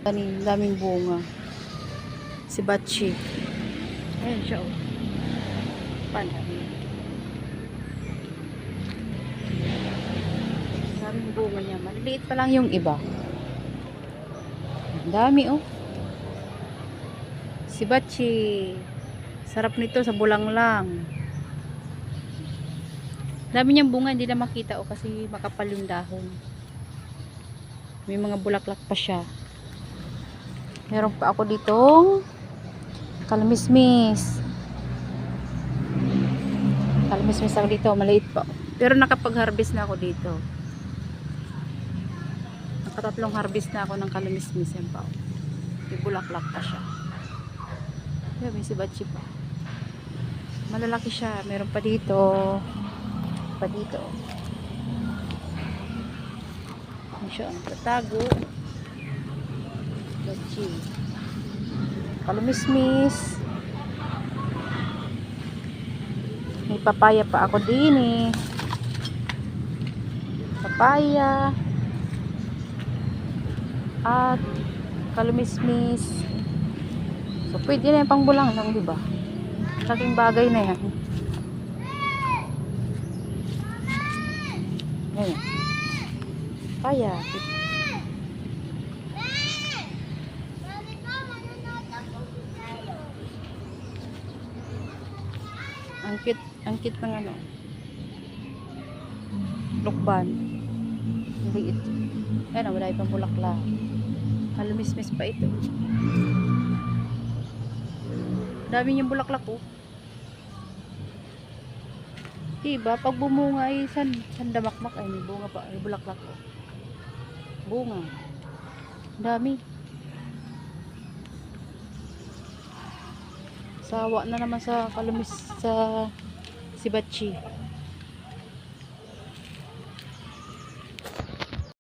Daming bunga. Si Bachi. Ayan siya, oh. Pandami. Daming bunga niya. Maliliit pa lang yung iba. Ang dami, oh. Si Bachi. Sarap nito sa bulang lang. Dami niyang bunga, hindi na makita, oh, kasi makapal yung dahon. May mga bulaklak pa siya. Meron pa ako ditong kalmismis. Kalmismis ako dito, maliit pa. Pero nakapag-harvest na ako dito. Nakatatlong harvest na ako ng kalmismis. Yan pa. May bulaklak pa siya. Yan, may sibatsi pa. Malalaki siya. Meron pa dito. Pa dito. Yan siya. Tatago. Sibatsi. Kalmismis. May papaya pa ako din eh. Papaya. At kalmismis. So pwede na yung pangbulang lang, diba? Laking bagay na yan. Ayan. Papaya. Ang cute ng ano. Lukban. Liit. Ayan, wala yung bulaklak. Kalmismis pa ito. Dami yung bulaklak, oh. Diba, pag bumunga ay sandamakmak ay may bunga pa, may bulaklak, oh. Bunga. Dami. Sawa na naman sa sibatchi.